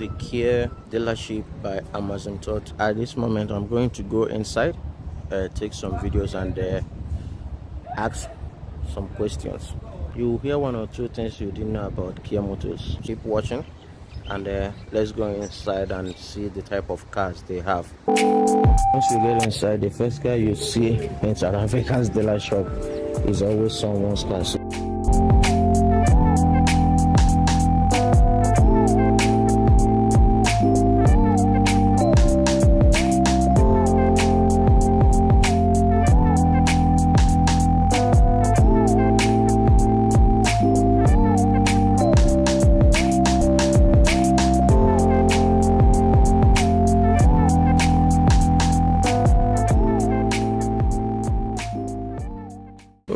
the Kia dealership by Amazon Thought. At this moment, I'm going to go inside, take some videos, and ask some questions. You hear one or two things you didn't know about Kia Motors. Keep watching, and let's go inside and see the type of cars they have. Once you get inside, the first car you see in South Africa's dealer shop is always someone's car.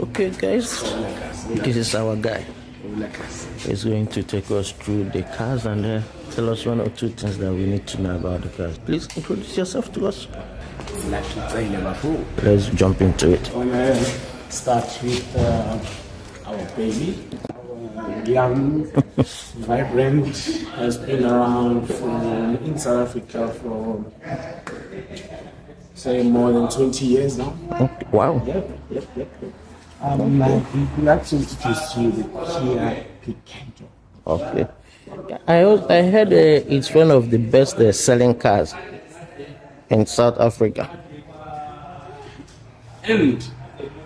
Okay guys, this is our guy. He's going to take us through the cars and tell us one or two things that we need to know about the cars. Please introduce yourself to us. Let's jump into it. I want to start with our baby. Young, vibrant, has been around in South Africa for say more than 20 years now. Okay. Wow. Yep. We'd like to introduce you the Kia Picanto. Okay. I heard it's one of the best selling cars in South Africa. And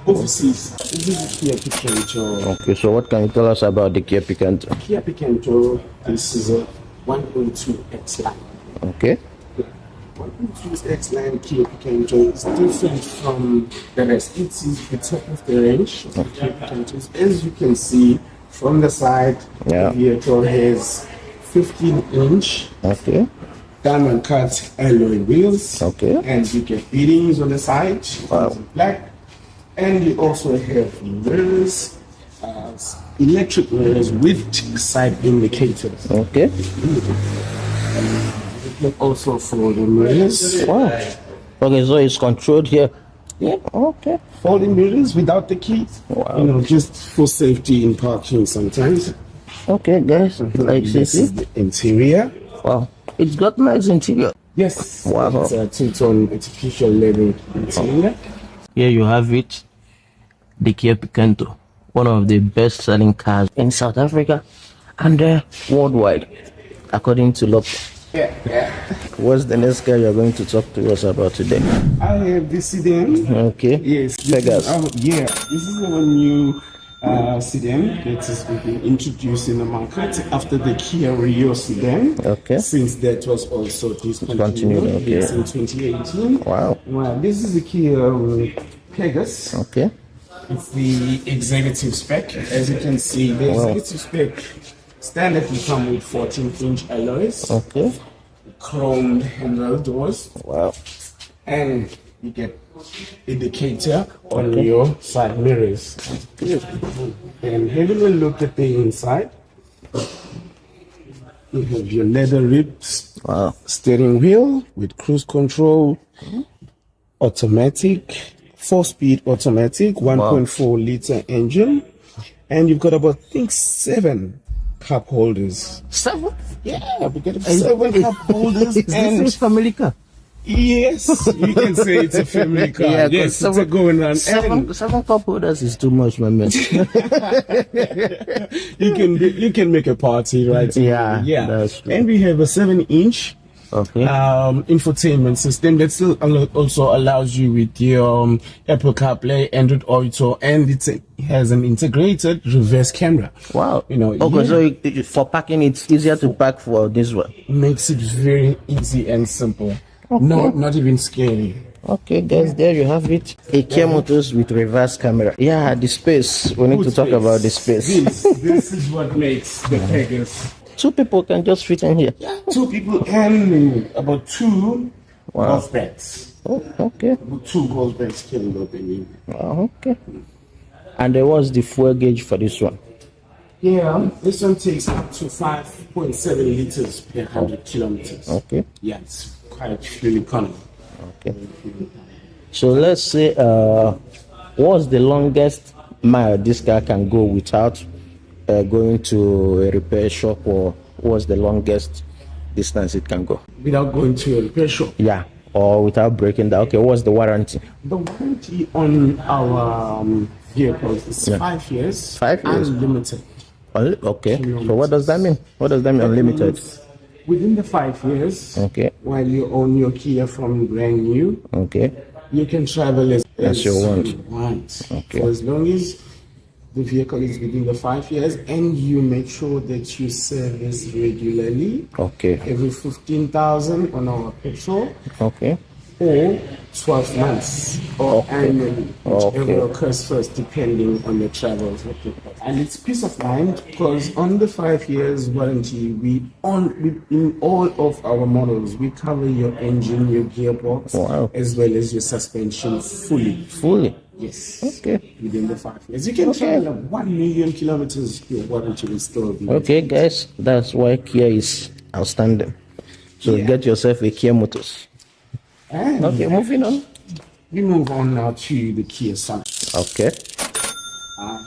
overseas, this is the Kia Picanto. Okay, so what can you tell us about the Kia Picanto? Kia Picanto, this is a 1.2 X-Line. Okay. 1.2 X-Line Kia Picanto is different from the rest. It is the top of the range of the Kia Picantos. As you can see from the side, the vehicle has 15-inch diamond cut alloy wheels. Okay. And you get beadings on the side, black. And you also have mirrors, electric mirrors with side indicators. Okay. Also folding mirrors. Wow. Okay, so it's controlled here. Yeah. Okay. Folding mirrors without the keys. Wow. You know, just for safety in parking sometimes. Okay, guys. Like this is the interior. Wow. It's got nice interior. Yes. Wow. It's a two-tone artificial leather interior. Here you have it. The Kia Picanto. One of the best-selling cars in South Africa and worldwide, according to Look. Yeah. What's the next car you're going to talk to us about today? I have the sedan. Okay. Yes. Pegasus. This is our new sedan that is being introduced in the market after the Kia Rio sedan. Okay. Since that was also discontinued. Okay. Yes, in 2018. Wow. Well, this is the Kia Pegasus. Okay. It's the executive spec. As you can see, the executive spec standard will come with 14-inch alloys. Okay. Chromed handrail doors. Wow. And you get indicator on your side mirrors. And having a look at the inside, you have your leather ribs, steering wheel with cruise control, automatic, 4-speed automatic, 1.4 liter engine, and you've got about 7 cup holders. 7? Yeah, we got 7 cup holders. Is this a family car? Yes, you can say it's a family car. Yeah, yes, it's a going on. 7 cup holders is too much, my man. You can make a party, right? Yeah. That's true. And we have a 7-inch infotainment system that still also allows you with your Apple CarPlay, Android Auto, and it has an integrated reverse camera. Wow. You know. Okay, so for parking, it's easier to park for this one. Makes it very easy and simple. Okay. Not even scary. Okay, guys, there you have it. A Kia Motors with reverse camera. Yeah, the space. We need to talk about the space. This is what makes the Pegasus. 2 people can just fit in here. 2 people and about 2 golf bags. Oh, okay. 2 golf bags can go in. Okay. And there was the fuel gauge for this one. Yeah, this one takes up to 5.7 liters per 100 kilometers. Okay. Yeah, it's quite fuel economy. Okay. So let's say, what's the longest mile this car can go without going to a repair shop, or what's the longest distance it can go without going to a repair shop. Yeah, or without breaking down. Okay, what's the warranty? The warranty on our vehicles is 5 years. 5 years. Unlimited. Okay. So what does that mean? What does that mean, unlimited? Within the 5 years. Okay. While you own your Kia from brand new. Okay. You can travel as you want. Okay. For as long as the vehicle is within the 5 years, and you make sure that you service regularly. Okay. Every 15,000 on our petrol. Okay. Or 12 months or annually, whichever occurs first, depending on the travel. And it's peace of mind because on the 5 years warranty, in all of our models, we cover your engine, your gearbox, as well as your suspension fully. Fully? Yes. Okay. Within the 5 years. You can travel 1 million kilometers, your warranty will still be. Okay, guys, that's why Kia is outstanding. So get yourself a Kia Motors. And okay, moving on. We move on now to the Kia Sorento. Okay.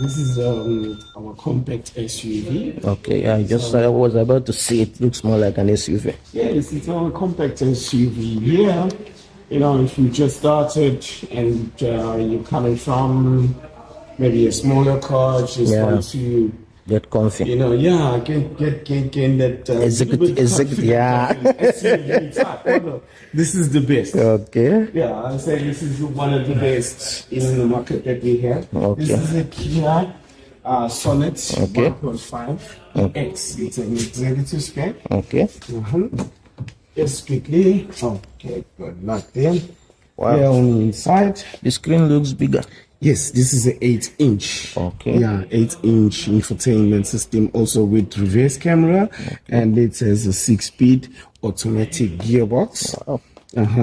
This is our compact SUV. Okay, I was about to say it looks more like an SUV. Yes, it's our compact SUV. Yeah, you know, if you just started and you're coming from maybe a smaller car, just want to get comfy. You know, get that executive, yeah. This is the best. Okay. Yeah, I say this is one of the best in the market that we have. Okay. This is a Kia Sorento 1.5 X. It's an executive spec. Okay. Just quickly. Okay, good luck there. Wow. Here on the inside. The screen looks bigger. Yes, this is an 8-inch. Okay. Yeah, 8-inch infotainment system, also with reverse camera, and it has a 6-speed automatic gearbox. Wow.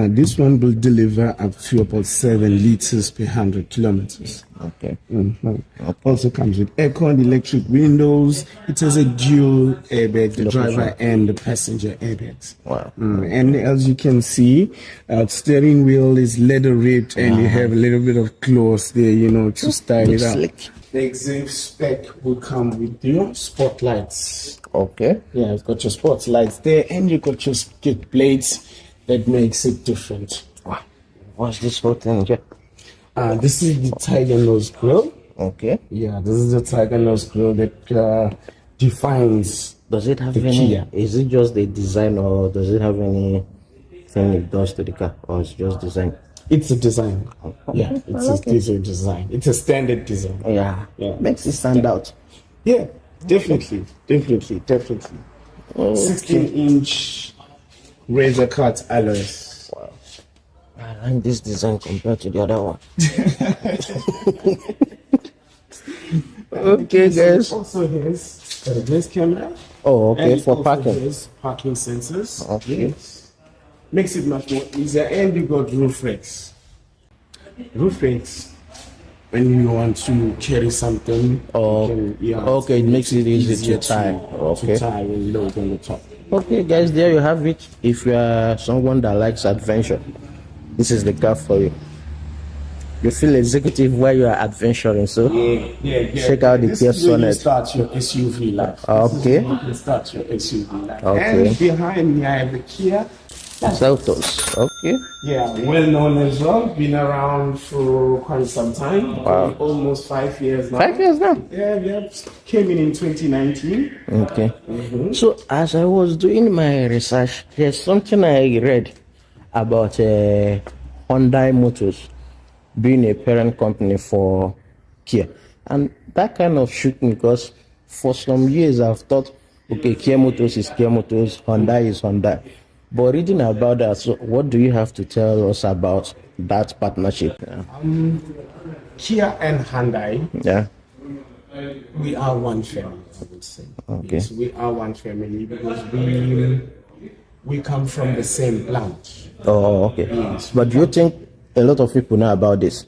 This one will deliver up to about 7 liters per 100 kilometers. Okay. Also comes with aircon, electric windows. It has a dual airbag, the driver and the passenger airbags. Wow. And as you can see, steering wheel is leather wrapped, and you have a little bit of cloth there, you know, to style it up. Slick. The executive spec will come with your spotlights. Okay. Yeah, it's got your spotlights there, and you got your skid plates. That makes it different. Wow. What's this whole thing here? This is the Tiger Nose Grill. Okay. Yeah, this is the Tiger Nose Grill that defines. Does it have the any? Kia. Is it just the design, or does it have anything it does to the car, or it's just design? It's a design. Yeah, it's a design. It's a standard design. Yeah. Makes it stand out. Yeah, definitely. Okay. 16-inch razor cut alloys. Wow. I like this design compared to the other one. Okay, guys. Also has a reverse camera. Oh, okay, and for parking. Parking sensors. Okay. Yes. Makes it much more easier, and you got roof racks. Roof racks, when you want to carry something. Okay, it makes it easy to tie. To tie and load on the top. Okay, guys, there you have it. If you are someone that likes adventure, this is the car for you. You feel executive while you are adventuring, so check out the Kia Sorento. Start your SUV life. Okay. You can start your SUV life. Okay. And behind me, I have the Kia Seltos. Okay. Yeah, well known as well. Been around for quite some time. Wow. Almost 5 years now. 5 years now? Yeah. Came in 2019. Okay. So as I was doing my research, there's something I read about Hyundai Motors being a parent company for Kia. And that kind of shook me, because for some years I've thought, okay, Kia Motors is Kia Motors, Hyundai is Hyundai. But reading about that, so what do you have to tell us about that partnership? Kia and Hyundai, Yeah. we are one family, I would say. Okay. Yes, we are one family because we come from the same plant. Oh, okay. Yes. But do you think a lot of people know about this?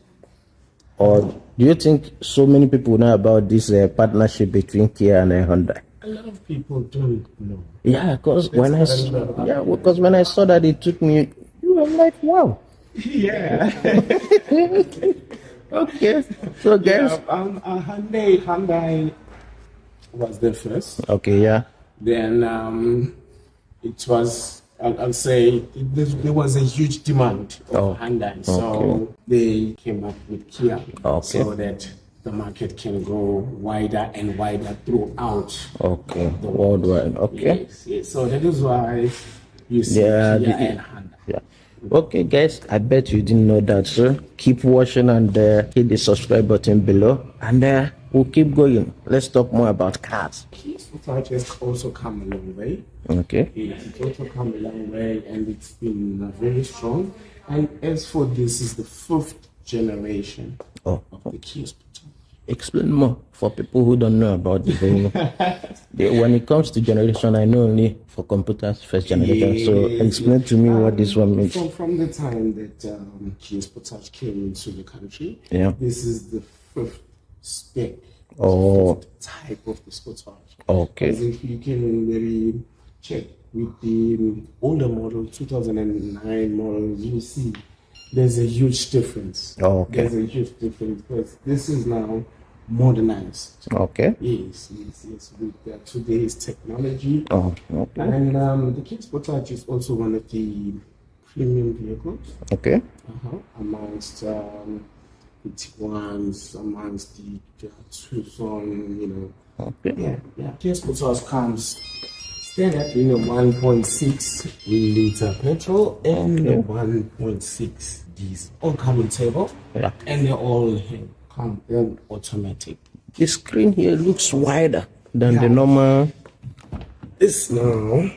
Or do you think so many people know about this partnership between Kia and Hyundai? A lot of people don't know. Yeah, because when I saw that, it took me, you were like, wow. Yeah. Okay. So guys, Hyundai was the first. okay, yeah. Then it was, I'll say, there was a huge demand of Hyundai. So they came up with Kia so that the market can go wider and wider throughout the worldwide. Yes. So that is why you see Kia and Hyundai. Okay, guys, I bet you didn't know that, so keep watching and hit the subscribe button below, and we'll keep going. Let's talk more about cars. Kia Sorento has also come a long way. It's also come a long way, and it's been very strong. And as for this, is the 5th generation of the Kia Sorento. Explain more for people who don't know about the vehicle. When it comes to generation, I know only for computers, 1st generation. So explain to me what this one means. From the time that Kia Sorento came into the country, this is the 5th spec, 5th type of the Sportage. As if you can really check with the older model, 2009 model, you see there's a huge difference. There's a huge difference because this is now modernized. Yes, with today's technology. And the Kia Sorento is also one of the premium vehicles. Amongst the Tiguans, amongst the Tucson, Kia Sorento comes standard in a 1.6 liter petrol and a 1.6 diesel. All come in turbo, and they all come in automatic. The screen here looks wider than the normal. This now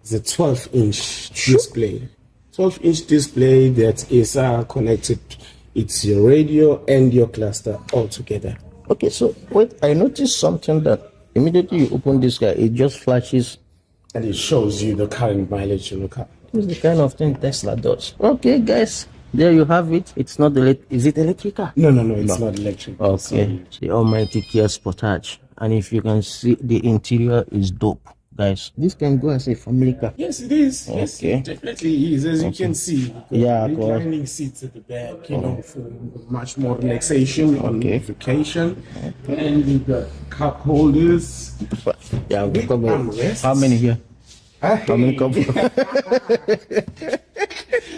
is a 12-inch display. 12-inch display that is connected. It's your radio and your cluster all together. Okay, so wait, I noticed something that immediately you open this car, it just flashes and it shows you the current mileage in the car. This is the kind of thing Tesla does. Okay, guys, there you have it. It's not is it electric car? No, it's not electric. The almighty Kia Sportage, and if you can see, the interior is dope. Guys, this can go as a family car. Yes, it is. Yes, it definitely is. As you can see, reclining seats at the back, for much more relaxation on vacation. And we've got cup holders. How many here? How many cup?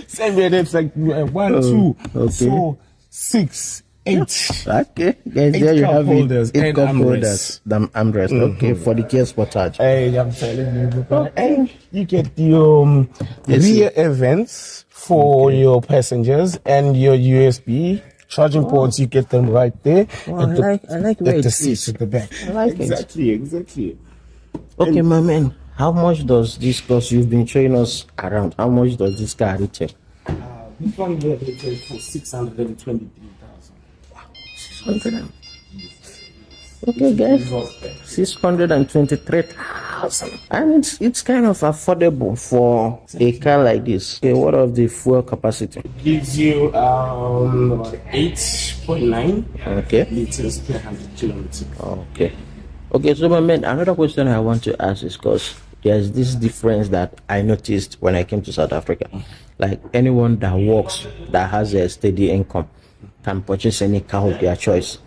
Same way, it's like 1, 2, 4, 6, 8. Okay, guys, there you have it. 8 cup holders, the armrest. For the Kia Sportage. Hey, I'm telling you. And you get the rear events for your passengers and your USB charging ports. You get them right there. I like where the seats at the back. I like exactly. Okay, my man. How much does this cost? You've been showing us around. How much does this car retail? This one here retails for 623,000. Okay, guys, 623,000, and it's kind of affordable for a car like this. Okay, what of the fuel capacity? It gives you about 8.9 liters per 100 kilometers. Okay, so my man, another question I want to ask is because there's this difference that I noticed when I came to South Africa. Like anyone that works, that has a steady income, can purchase any car of their choice.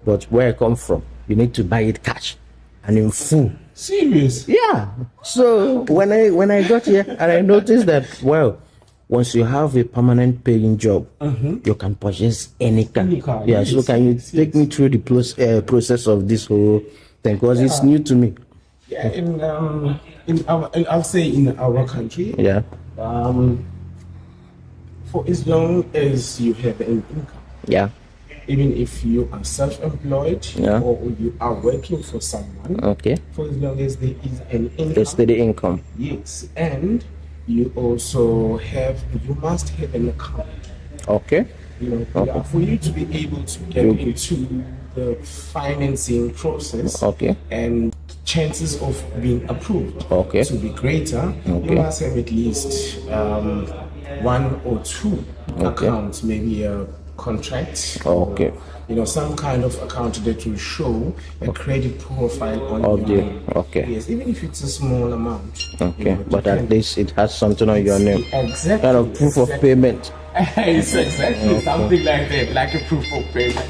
But where I come from, you need to buy it cash and in full. Serious? Yeah. So when I got here and I noticed that, well, once you have a permanent paying job, you can purchase any car. Yeah. So can you take me through the process of this whole thing, because it's new to me? Yeah. I'll say in our country. Yeah. For as long as you have an income. Yeah. Even if you are self-employed or you are working for someone. For as long as there is an income. A steady income. Yes. And you also must have an account. For you to be able to get into the financing process and chances of being approved to be greater, you must have at least 1 or 2 accounts, maybe a contract, some kind of account that will show a credit profile on your name. Yes, even if it's a small amount. But at least it has something on your name. Exactly. Kind of proof of payment. It's exactly something like that, like a proof of payment.